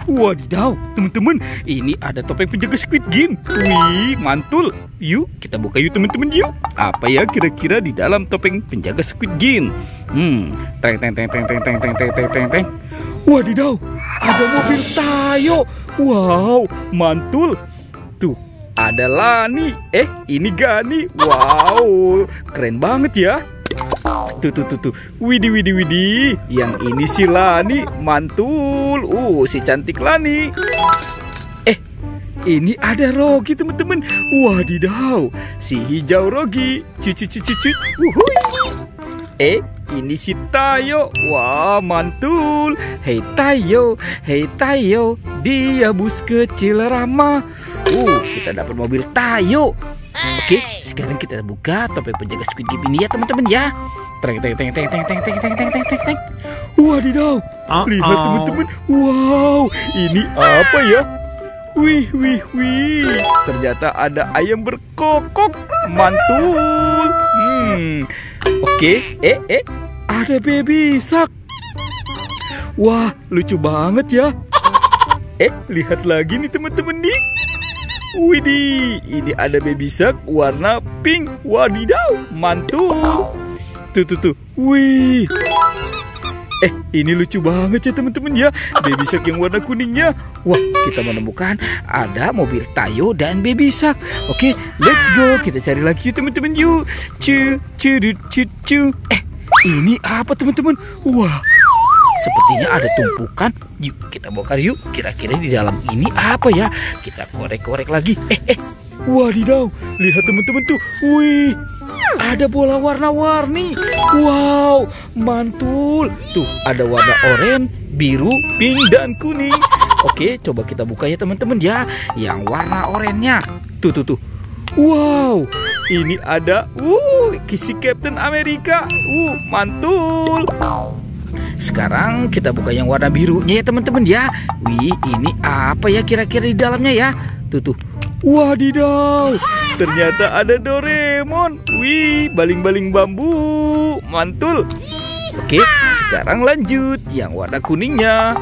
Wadidaw, teman-teman, ini ada topeng penjaga Squid Game. Wih, mantul. Yuk, kita buka yuk teman-teman yuk. Apa ya kira-kira di dalam topeng penjaga Squid Game? Teng teng teng teng teng teng teng teng teng teng teng. Wadidaw, ada mobil Tayo. Wow, mantul. Tuh, ada Lani. Ini Gani. Wow, keren banget ya. Tuh. Widih. Yang ini si Lani, mantul. Si cantik Lani. Ini ada Rogi teman-teman. Wadidaw, si hijau Rogi. Cucu. Ini si Tayo. Wah, mantul. Hei Tayo, dia bus kecil ramah. Kita dapat mobil Tayo. Oke, sekarang kita buka topeng penjaga Squid Game ini ya teman-teman ya. Teng. Wadidaw, lihat teman-teman. Wow, ini apa ya? Wih. Ternyata ada ayam berkokok. Mantul. Oke, ada baby shark. Wah, lucu banget ya. Lihat lagi nih teman-teman nih. Widih, ini ada baby shark warna pink. Wadidaw, mantul. Tuh. Wih. Ini lucu banget ya teman-teman ya. Baby shark yang warna kuningnya. Wah, kita menemukan ada mobil Tayo dan baby shark. Oke, let's go. Kita cari lagi yuk teman-teman yuk. Cu. Ini apa teman-teman? Wah, sepertinya ada tumpukan. Yuk kita bongkar yuk. Kira-kira di dalam ini apa ya? Kita korek-korek lagi. Wadidaw, lihat teman-teman tuh. Wih, ada bola warna-warni. Wow, mantul. Tuh, ada warna oranye, biru, pink, dan kuning. Oke, coba kita buka ya teman-teman ya. Yang warna oranye-nya. Tuh. Wow, ini ada si Captain America. Mantul. Sekarang kita buka yang warna birunya ya teman-teman ya. Wih, ini apa ya kira-kira di dalamnya ya? Tuh. Wadidaw, ternyata ada Doraemon. Wih, baling-baling bambu. Mantul. Oke, sekarang lanjut yang warna kuningnya.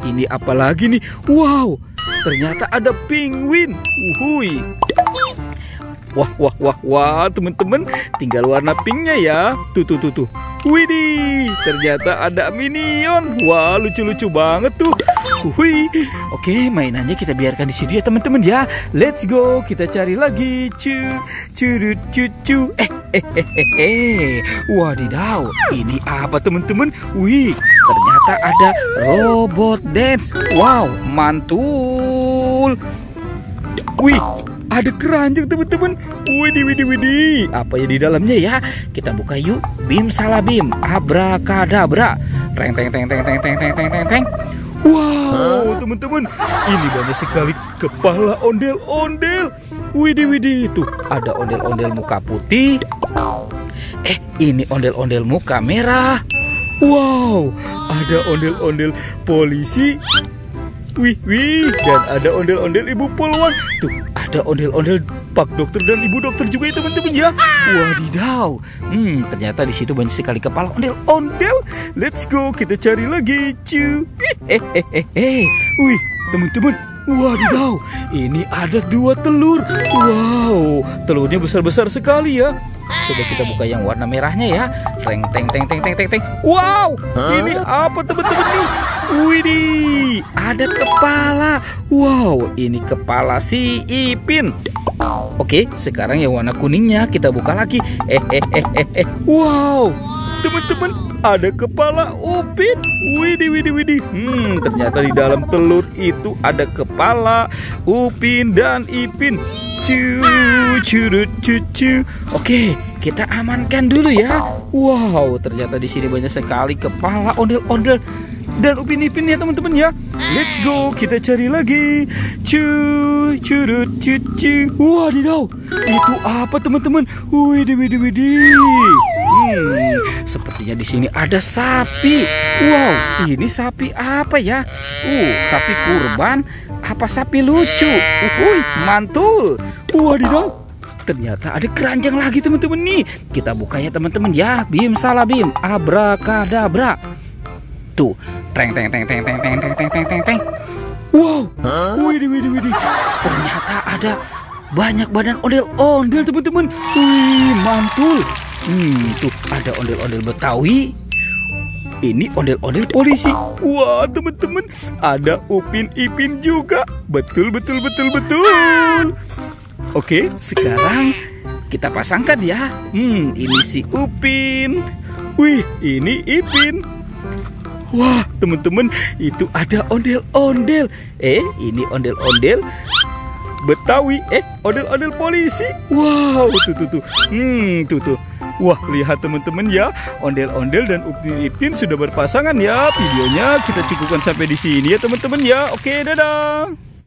Ini apa lagi nih? Wow, ternyata ada penguin. Wuhui. Wah, teman-teman, tinggal warna pinknya ya. Tuh. Widih, ternyata ada Minion. Wah, lucu-lucu banget tuh. Oke, mainannya kita biarkan di sini ya teman-teman ya. Let's go, kita cari lagi. Cu. Wadidaw, ini apa teman-teman? Wih, ternyata ada robot dance. Wow, mantul. Wih, ada keranjang teman-teman. Widih. Apa ya di dalamnya ya? Kita buka yuk. Bim salah bim, abrakadabra. Teng. Wow, teman-teman, ini banyak sekali kepala ondel-ondel. Widih. Tuh, ada ondel-ondel muka putih. Ini ondel-ondel muka merah. Wow, ada ondel-ondel polisi. Wih, dan ada ondel-ondel ibu polwan. Tuh, ada ondel-ondel pak dokter dan ibu dokter juga ya teman-teman ya. Wadidaw. Ternyata di situ banyak sekali kepala ondel-ondel. Let's go, kita cari lagi. Cu. Wih, teman-teman. Wadidaw, ini ada 2 telur. Wow, telurnya besar-besar sekali ya. Coba kita buka yang warna merahnya ya. Teng. Wow, ini apa teman-teman nih? Widih, ada kepala. Wow, ini kepala si Ipin. Oke, sekarang yang warna kuningnya kita buka lagi. Wow, teman-teman, ada kepala Upin. Widih. Ternyata di dalam telur itu ada kepala Upin dan Ipin. Cu. Oke, kita amankan dulu ya. Wow, ternyata di sini banyak sekali kepala ondel-ondel dan Upin Ipin ya teman-teman ya. Let's go, kita cari lagi. Cu. Wadidaw, itu apa teman-teman? Widih. Sepertinya di sini ada sapi. Wow, ini sapi apa ya? Sapi kurban apa sapi lucu? Mantul. Wadidaw, ternyata ada keranjang lagi teman-teman nih. Kita buka ya teman-teman ya. Bim salah bim, abrakadabra. Tuh, teng teng teng teng teng teng teng teng teng teng. Wow, widih widih widih. Ternyata ada banyak badan ondel-ondel teman-teman. Wih, mantul. Tuh ada ondel-ondel Betawi. Ini ondel-ondel polisi. Wah, teman-teman, ada Upin Ipin juga. Betul, betul, betul, betul. Oke, sekarang kita pasangkan ya. Ini si Upin. Wih, ini Ipin. Wah, teman-teman, itu ada ondel-ondel. Ini ondel-ondel Betawi. Ondel-ondel polisi. Wow, tuh. Tuh. Wah, lihat teman-teman ya, ondel-ondel dan Upin Ipin sudah berpasangan ya. Videonya kita cukupkan sampai di sini ya teman-teman ya. Oke, dadah.